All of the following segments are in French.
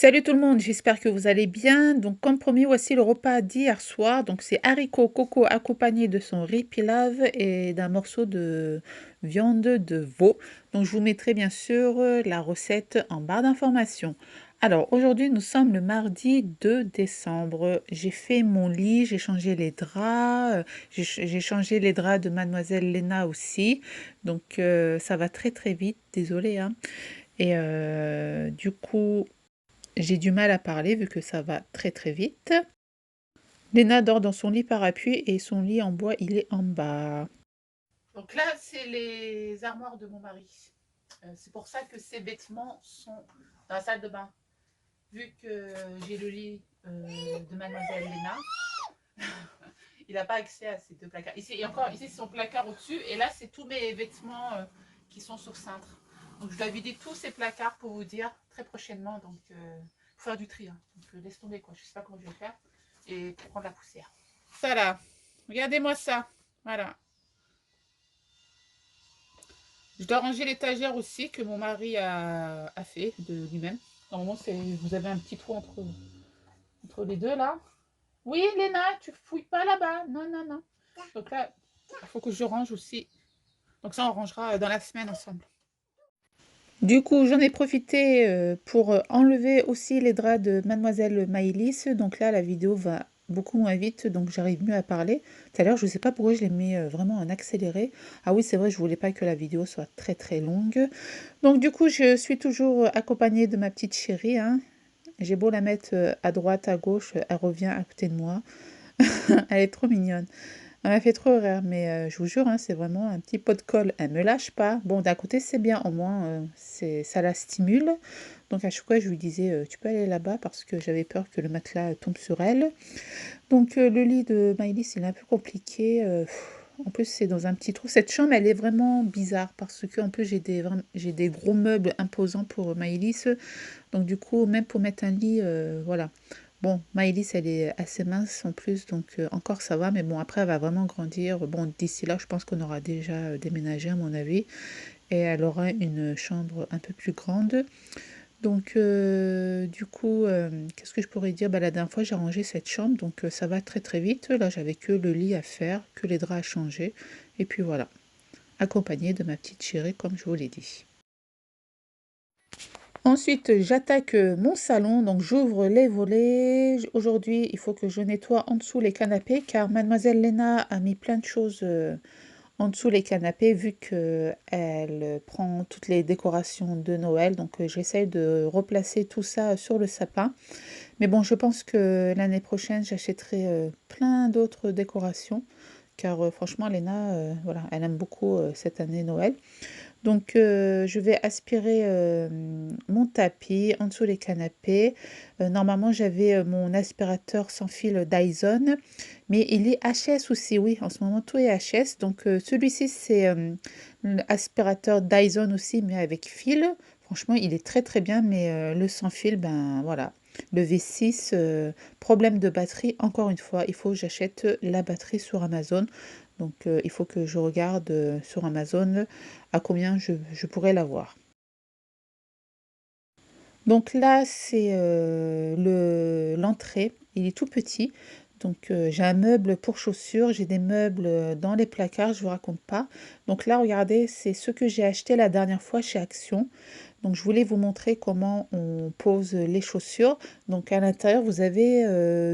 Salut tout le monde, j'espère que vous allez bien. Donc comme promis, voici le repas d'hier soir. Donc c'est haricots coco accompagné de son riz pilaf et d'un morceau de viande de veau. Donc je vous mettrai bien sûr la recette en barre d'informations. Alors aujourd'hui nous sommes le mardi 2 décembre. J'ai fait mon lit, j'ai changé les draps, j'ai changé les draps de mademoiselle Léna aussi. Donc ça va très très vite, désolée hein. Et du coup, j'ai du mal à parler vu que ça va très très vite. Léna dort dans son lit parapluie et son lit en bois, il est en bas. Donc là, c'est les armoires de mon mari. C'est pour ça que ces vêtements sont dans la salle de bain. Vu que j'ai le lit de mademoiselle Léna, il n'a pas accès à ces deux placards. Ici, et encore, ici, c'est son placard au-dessus. Et là, c'est tous mes vêtements qui sont sur cintre. Donc, je dois vider tous ces placards pour vous dire très prochainement. Donc, pour faire du tri. Hein. Donc, laisse tomber, quoi. Je ne sais pas comment je vais faire. Et pour prendre la poussière. Ça, là. Regardez-moi ça. Voilà. Je dois ranger l'étagère aussi que mon mari a fait de lui-même. Normalement, vous avez un petit trou entre les deux, là. Oui, Léna, tu fouilles pas là-bas. Non, non, non. Donc là, il faut que je range aussi. Donc ça, on rangera dans la semaine ensemble. Du coup, j'en ai profité pour enlever aussi les draps de Mademoiselle Maïlis. Donc là, la vidéo va beaucoup moins vite, donc j'arrive mieux à parler. Tout à l'heure, je ne sais pas pourquoi je l'ai mis vraiment en accéléré. Ah oui, c'est vrai, je voulais pas que la vidéo soit très très longue. Donc du coup, je suis toujours accompagnée de ma petite chérie, hein. J'ai beau la mettre à droite, à gauche, elle revient à côté de moi. Elle est trop mignonne. Elle m'a fait trop rire, mais je vous jure, hein, c'est vraiment un petit pot de colle. Elle me lâche pas. Bon, d'un côté, c'est bien, au moins, ça la stimule. Donc à chaque fois, je lui disais, tu peux aller là-bas parce que j'avais peur que le matelas tombe sur elle. Donc le lit de Maïlis, il est un peu compliqué. En plus, c'est dans un petit trou. Cette chambre, elle est vraiment bizarre parce que en plus, j'ai des gros meubles imposants pour Maïlis. Donc du coup, même pour mettre un lit, voilà. Bon, Maëlys, elle est assez mince en plus, donc encore ça va, mais bon, après, elle va vraiment grandir. Bon, d'ici là, je pense qu'on aura déjà déménagé, à mon avis, et elle aura une chambre un peu plus grande. Donc, du coup, qu'est-ce que je pourrais dire? Bah, la dernière fois, j'ai rangé cette chambre, donc ça va très très vite. Là, j'avais que le lit à faire, que les draps à changer, et puis voilà, accompagnée de ma petite chérie, comme je vous l'ai dit. Ensuite, j'attaque mon salon, donc j'ouvre les volets. Aujourd'hui, il faut que je nettoie en dessous les canapés car mademoiselle Léna a mis plein de choses en dessous les canapés vu qu'elle prend toutes les décorations de Noël. Donc j'essaye de replacer tout ça sur le sapin. Mais bon, je pense que l'année prochaine, j'achèterai plein d'autres décorations car franchement, Léna, voilà, elle aime beaucoup cette année Noël. Donc, je vais aspirer mon tapis en dessous des canapés. Normalement, j'avais mon aspirateur sans fil Dyson, mais il est HS aussi. Oui, en ce moment, tout est HS. Donc, celui-ci, c'est l'aspirateur Dyson aussi, mais avec fil. Franchement, il est très très bien, mais le sans fil, ben voilà. Le V6, problème de batterie. Encore une fois, il faut que j'achète la batterie sur Amazon. Donc, il faut que je regarde sur Amazon à combien je pourrais l'avoir. Donc là, c'est l'entrée. Il est tout petit. Donc j'ai un meuble pour chaussures, j'ai des meubles dans les placards, je ne vous raconte pas. Donc là, regardez, c'est ce que j'ai acheté la dernière fois chez Action. Donc je voulais vous montrer comment on pose les chaussures. Donc à l'intérieur, vous avez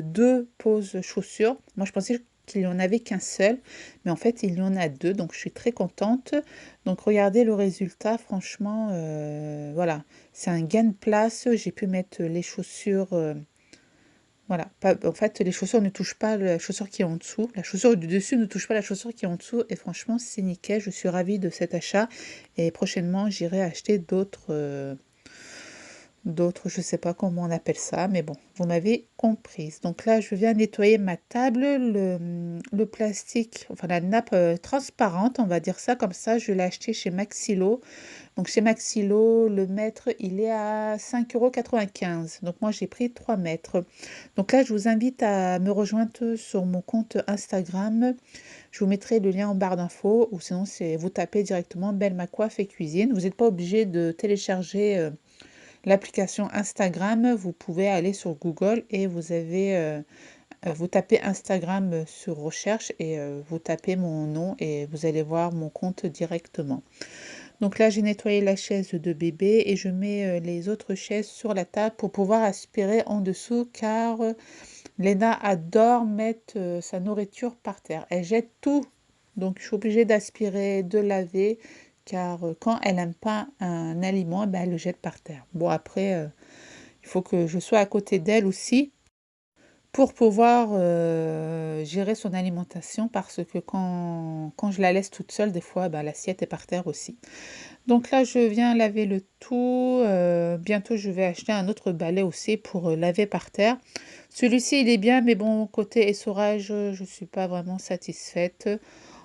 deux poses chaussures. Moi, je pensais qu'il n'y en avait qu'un seul, mais en fait, il y en a deux. Donc je suis très contente. Donc regardez le résultat, franchement, voilà. C'est un gain de place. J'ai pu mettre les chaussures. Voilà. En fait, les chaussures ne touchent pas la chaussure qui est en dessous. La chaussure du dessus ne touche pas la chaussure qui est en dessous. Et franchement, c'est nickel. Je suis ravie de cet achat. Et prochainement, j'irai acheter d'autres, je ne sais pas comment on appelle ça, mais bon, vous m'avez comprise. Donc là, je viens nettoyer ma table, le plastique, enfin la nappe transparente, on va dire ça comme ça, je l'ai acheté chez Maxilo. Donc chez Maxilo, le mètre, il est à 5,95 €. Donc moi, j'ai pris 3 mètres. Donc là, je vous invite à me rejoindre sur mon compte Instagram. Je vous mettrai le lien en barre d'infos ou sinon, c'est vous tapez directement Belle Ma Coiffe et Cuisine. Vous n'êtes pas obligé de télécharger l'application Instagram, vous pouvez aller sur Google et vous tapez Instagram sur recherche et vous tapez mon nom et vous allez voir mon compte directement. Donc là, j'ai nettoyé la chaise de bébé et je mets les autres chaises sur la table pour pouvoir aspirer en dessous car Léna adore mettre sa nourriture par terre. Elle jette tout. Donc je suis obligée d'aspirer, de laver car quand elle n'aime pas un aliment, ben, elle le jette par terre. Bon, après, il faut que je sois à côté d'elle aussi pour pouvoir gérer son alimentation parce que quand je la laisse toute seule, des fois, ben, l'assiette est par terre aussi. Donc là, je viens laver le tout. Bientôt, je vais acheter un autre balai aussi pour laver par terre. Celui-ci, il est bien, mais bon, côté essorage, je ne suis pas vraiment satisfaite.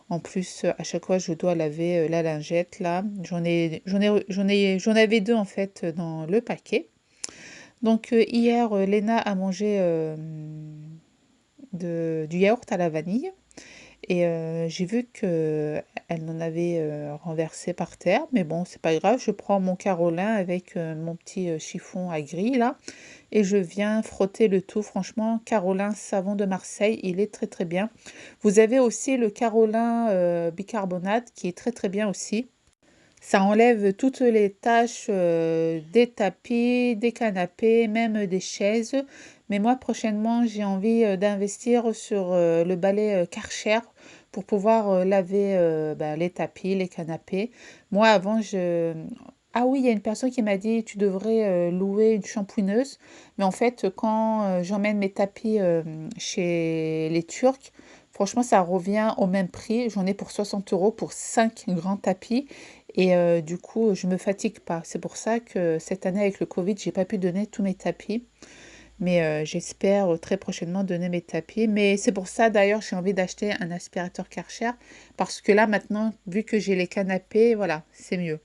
En plus, à chaque fois, je dois laver la lingette là. J'en avais deux en fait dans le paquet. Donc hier, Léna a mangé du yaourt à la vanille. Et j'ai vu qu'elle en avait renversé par terre, mais bon, c'est pas grave. Je prends mon carolin avec mon petit chiffon à gris là et je viens frotter le tout. Franchement, carolin savon de Marseille, il est très très bien. Vous avez aussi le carolin bicarbonate qui est très très bien aussi. Ça enlève toutes les taches des tapis, des canapés, même des chaises. Mais moi, prochainement, j'ai envie d'investir sur le balai Karcher pour pouvoir laver ben, les tapis, les canapés. Moi, avant, je... Ah oui, il y a une personne qui m'a dit, tu devrais louer une shampooineuse. Mais en fait, quand j'emmène mes tapis chez les Turcs, franchement, ça revient au même prix. J'en ai pour 60 euros pour 5 grands tapis. Et du coup, je me fatigue pas. C'est pour ça que cette année avec le Covid, j'ai pas pu donner tous mes tapis. Mais j'espère très prochainement donner mes tapis. Mais c'est pour ça d'ailleurs, j'ai envie d'acheter un aspirateur Karcher. Parce que là maintenant, vu que j'ai les canapés, voilà, c'est mieux.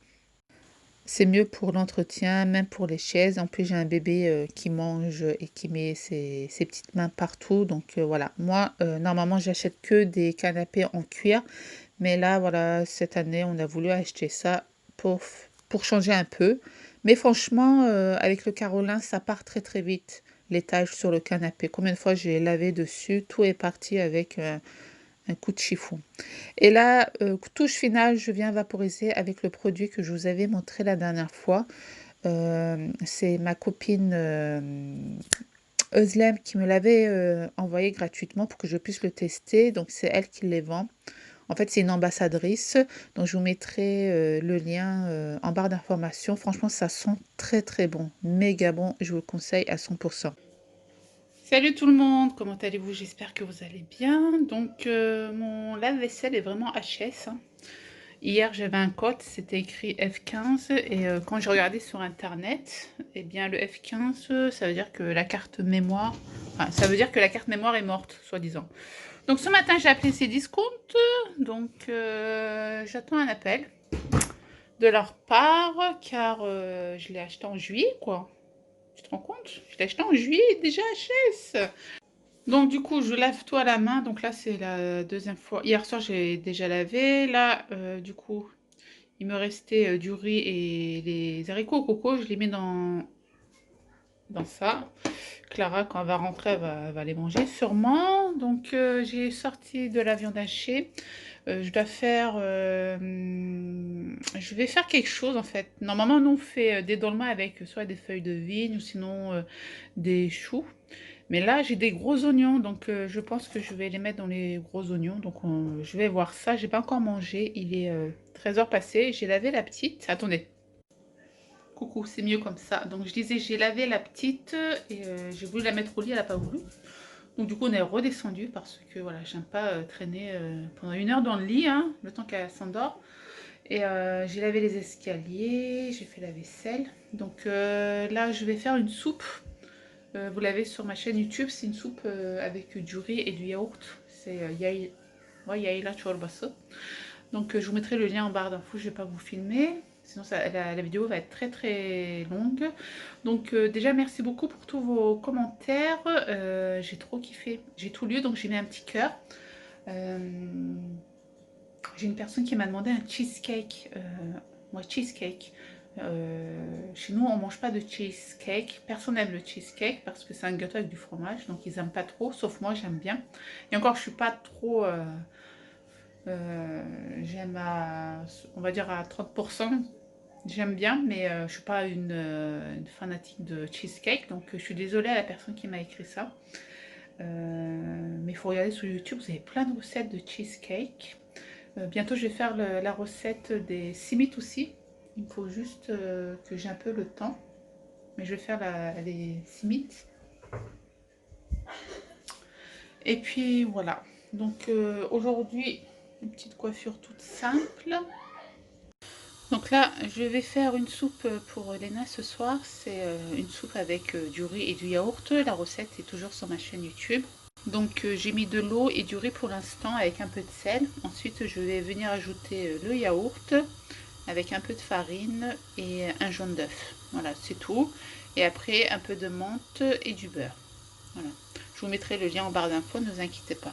C'est mieux pour l'entretien, même pour les chaises. En plus, j'ai un bébé qui mange et qui met ses petites mains partout. Donc voilà, moi, normalement, j'achète que des canapés en cuir. Mais là, voilà, cette année, on a voulu acheter ça pour changer un peu. Mais franchement, avec le carolin, ça part très très vite. L'étage sur le canapé. Combien de fois j'ai lavé dessus, tout est parti avec un coup de chiffon. Et là, touche finale, je viens vaporiser avec le produit que je vous avais montré la dernière fois. C'est ma copine Özlem qui me l'avait envoyé gratuitement pour que je puisse le tester. Donc c'est elle qui les vend. En fait, c'est une ambassadrice, donc je vous mettrai le lien en barre d'information. Franchement, ça sent très très bon, méga bon, je vous le conseille à 100%. Salut tout le monde, comment allez-vous? J'espère que vous allez bien. Donc mon lave-vaisselle est vraiment HS, hein. Hier j'avais un code, c'était écrit F15 et quand j'ai regardé sur internet, eh bien le F15 ça veut dire que la carte mémoire, enfin, ça veut dire que la carte mémoire est morte, soi-disant. Donc ce matin j'ai appelé Cdiscount, donc j'attends un appel de leur part car je l'ai acheté en juillet quoi. Tu te rends compte? Je l'ai acheté en juillet déjà HS. Donc du coup je lave tout à la main, donc là c'est la deuxième fois. Hier soir j'ai déjà lavé, là du coup il me restait du riz et les haricots au coco, je les mets dans ça. Clara, quand elle va rentrer, elle va les manger sûrement. Donc, j'ai sorti de la viande hachée. Je dois faire... je vais faire quelque chose, en fait. Normalement, nous, on fait des dolmas avec soit des feuilles de vigne ou sinon des choux. Mais là, j'ai des gros oignons, donc je pense que je vais les mettre dans les gros oignons. Donc, je vais voir ça. J'ai pas encore mangé. Il est 13h passé. J'ai lavé la petite. Attendez. Coucou, c'est mieux comme ça. Donc je disais, j'ai lavé la petite et j'ai voulu la mettre au lit, elle n'a pas voulu. Donc du coup, on est redescendu parce que voilà, j'aime pas traîner pendant 1 heure dans le lit, hein, le temps qu'elle s'endort. Et j'ai lavé les escaliers, j'ai fait la vaisselle. Donc là, je vais faire une soupe. Vous l'avez sur ma chaîne YouTube, c'est une soupe avec du riz et du yaourt. C'est Yaïla Çorbası. Donc je vous mettrai le lien en barre d'infos, je ne vais pas vous filmer. Sinon la vidéo va être très très longue. Donc déjà merci beaucoup pour tous vos commentaires. J'ai trop kiffé. J'ai tout lu donc j'ai mis un petit cœur. Euh, j'ai une personne qui m'a demandé un cheesecake. Cheesecake. Chez nous, on mange pas de cheesecake. Personne n'aime le cheesecake parce que c'est un gâteau avec du fromage, donc ils aiment pas trop. Sauf moi, j'aime bien. Et encore, je suis pas trop. J'aime on va dire à 30%. J'aime bien, mais je suis pas une fanatique de cheesecake. Donc, je suis désolée à la personne qui m'a écrit ça. Mais il faut regarder sur YouTube. Vous avez plein de recettes de cheesecake. Bientôt, je vais faire la recette des simits aussi. Il faut juste que j'ai un peu le temps. Mais je vais faire les simits. Et puis voilà. Donc aujourd'hui, une petite coiffure toute simple. Donc là, je vais faire une soupe pour Léna ce soir. C'est une soupe avec du riz et du yaourt. La recette est toujours sur ma chaîne YouTube. Donc j'ai mis de l'eau et du riz pour l'instant avec un peu de sel. Ensuite, je vais venir ajouter le yaourt avec un peu de farine et un jaune d'œuf. Voilà, c'est tout. Et après, un peu de menthe et du beurre. Voilà. Je vous mettrai le lien en barre d'infos, ne vous inquiétez pas.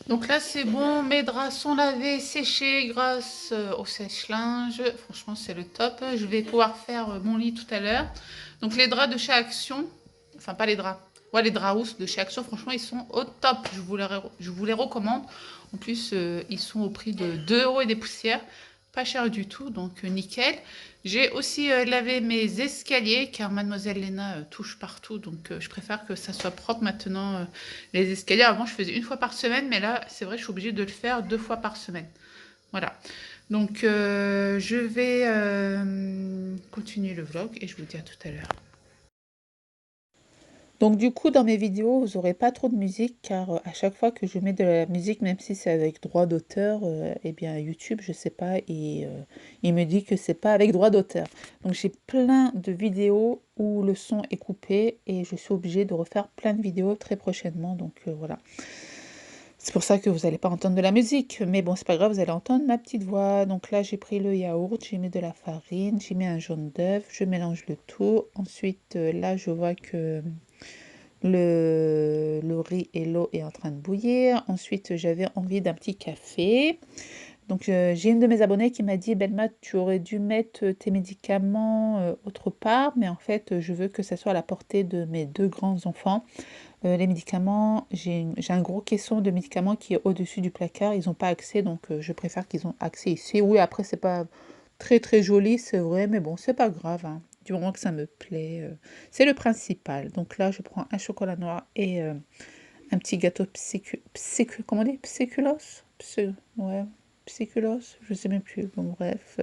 Donc là, c'est bon, mes draps sont lavés, séchés grâce au sèche-linge. Franchement, c'est le top. Je vais pouvoir faire mon lit tout à l'heure. Donc les draps de chez Action, enfin pas les draps, ouais, les draps housses de chez Action, franchement, ils sont au top. Je vous les recommande. En plus, ils sont au prix de 2 € et des poussières. Pas cher du tout, donc nickel. J'ai aussi lavé mes escaliers car mademoiselle Léna touche partout, donc je préfère que ça soit propre maintenant. Les escaliers, avant je faisais une fois par semaine, mais là c'est vrai je suis obligée de le faire 2 fois par semaine. Voilà. Donc je vais continuer le vlog et je vous dis à tout à l'heure. Donc du coup, dans mes vidéos, vous n'aurez pas trop de musique car à chaque fois que je mets de la musique, même si c'est avec droit d'auteur, eh bien YouTube, je sais pas, et il me dit que c'est pas avec droit d'auteur. Donc j'ai plein de vidéos où le son est coupé et je suis obligée de refaire plein de vidéos très prochainement. Donc voilà. C'est pour ça que vous n'allez pas entendre de la musique. Mais bon, c'est pas grave, vous allez entendre ma petite voix. Donc là, j'ai pris le yaourt, j'ai mis de la farine, j'ai mis un jaune d'œuf, je mélange le tout. Ensuite, là, je vois que le riz et l'eau est en train de bouillir. Ensuite, j'avais envie d'un petit café. Donc, j'ai une de mes abonnées qui m'a dit, Belma, tu aurais dû mettre tes médicaments autre part, mais en fait, je veux que ça soit à la portée de mes 2 grands enfants. Les médicaments, j'ai un gros caisson de médicaments qui est au-dessus du placard. Ils n'ont pas accès, donc je préfère qu'ils ont accès ici. Oui, après, c'est pas très très joli, c'est vrai, mais bon, c'est pas grave, hein. Du moment que ça me plaît, c'est le principal. Donc là, je prends un chocolat noir et un petit gâteau comment on dit? Psychulos? Ouais, psychulos, je sais même plus. Bon, bref.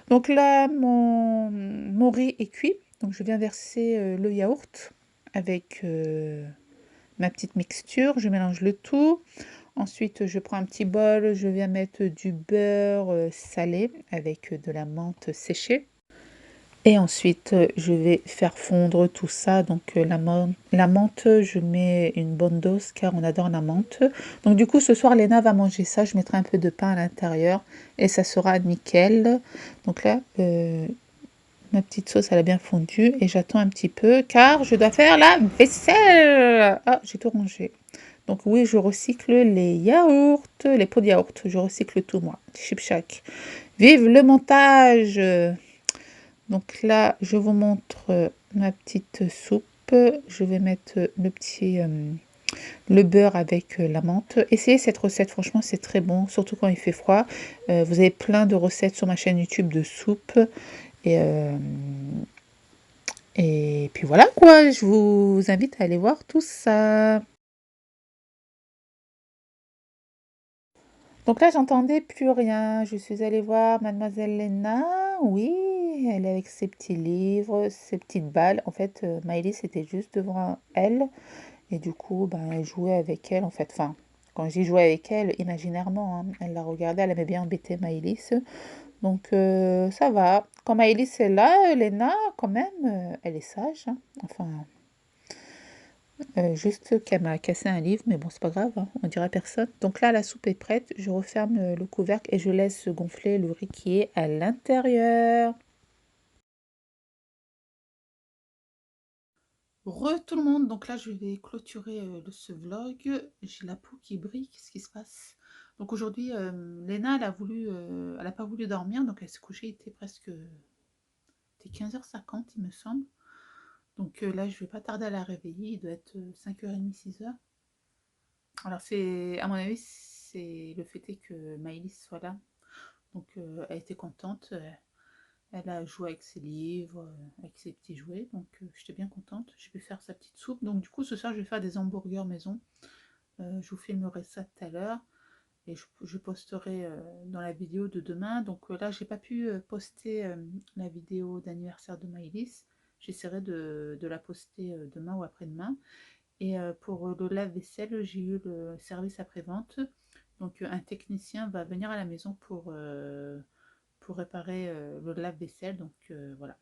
Donc là, mon riz est cuit. Donc je viens verser le yaourt avec ma petite mixture. Je mélange le tout. Ensuite, je prends un petit bol. Je viens mettre du beurre salé avec de la menthe séchée. Et ensuite, je vais faire fondre tout ça. Donc, la menthe, je mets une bonne dose car on adore la menthe. Donc, du coup, ce soir, Léna va manger ça. Je mettrai un peu de pain à l'intérieur et ça sera nickel. Donc là, ma petite sauce, elle a bien fondu et j'attends un petit peu car je dois faire la vaisselle. Ah, j'ai tout rangé. Donc oui, je recycle les yaourts, les pots de yaourt. Je recycle tout, moi. Chipchac. Vive le montage! Donc là, je vous montre ma petite soupe. Je vais mettre le beurre avec la menthe. Essayez cette recette, franchement, c'est très bon, surtout quand il fait froid. Vous avez plein de recettes sur ma chaîne YouTube de soupe. Et, euh, et puis voilà quoi, je vous invite à aller voir tout ça. Donc là, j'entendais plus rien. Je suis allée voir Mademoiselle Lena. Oui, elle est avec ses petits livres, ses petites balles. En fait, Maëlys était juste devant elle. Et du coup, ben, elle jouait avec elle. En fait, enfin, quand j'y jouais avec elle, imaginairement, hein, elle la regardait. Elle aimait bien embêter Maëlys. Donc, ça va. Quand Maëlys est là, Lena, quand même, elle est sage, hein. Enfin, juste qu'elle m'a cassé un livre, mais bon, c'est pas grave, hein, on dirait à personne. Donc là, la soupe est prête. Je referme le couvercle et je laisse gonfler le riz qui est à l'intérieur. Tout le monde, donc là je vais clôturer ce vlog. J'ai la peau qui brille, qu'est-ce qui se passe? Donc aujourd'hui, Léna, elle a pas voulu dormir, donc elle s'est couchée, il était presque était 15h50 il me semble. Donc là je vais pas tarder à la réveiller, il doit être 5h30, 6h. Alors c'est, à mon avis, c'est le fait est que Maëlys soit là. Donc elle était contente, elle a joué avec ses livres, avec ses petits jouets, donc j'étais bien contente. J'ai pu faire sa petite soupe. Donc du coup ce soir je vais faire des hamburgers maison. Je vous filmerai ça tout à l'heure. Et je posterai dans la vidéo de demain. Donc là, j'ai pas pu poster la vidéo d'anniversaire de Maëlys. J'essaierai de la poster demain ou après-demain. Et pour le lave-vaisselle, j'ai eu le service après-vente. Donc un technicien va venir à la maison pour réparer le lave-vaisselle. Donc voilà.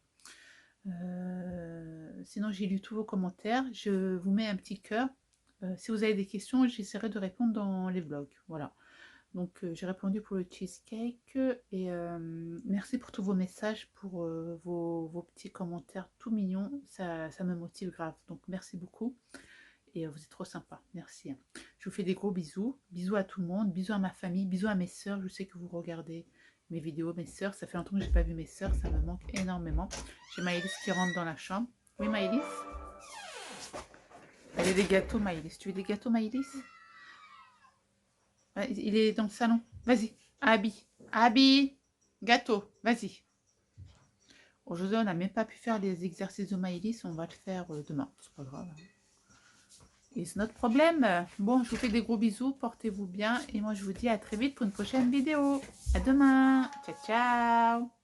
Sinon, j'ai lu tous vos commentaires. Je vous mets un petit cœur. Si vous avez des questions, j'essaierai de répondre dans les vlogs. Voilà. Donc j'ai répondu pour le cheesecake et merci pour tous vos messages, pour vos petits commentaires tout mignons, ça me motive grave. Donc merci beaucoup et vous êtes trop sympa, merci. Je vous fais des gros bisous, bisous à tout le monde, bisous à ma famille, bisous à mes sœurs, je sais que vous regardez mes vidéos, mes sœurs, ça fait longtemps que j'ai pas vu mes sœurs, ça me manque énormément. J'ai Maëlys qui rentre dans la chambre. Oui Maëlys? Elle a des gâteaux Maëlys, tu veux des gâteaux Maëlys? Il est dans le salon. Vas-y. Abby. Gâteau. Vas-y. Aujourd'hui, on n'a même pas pu faire les exercices de Maëlys. On va le faire demain. C'est pas grave. It's not problème. Bon, je vous fais des gros bisous. Portez-vous bien. Et moi, je vous dis à très vite pour une prochaine vidéo. À demain. Ciao, ciao.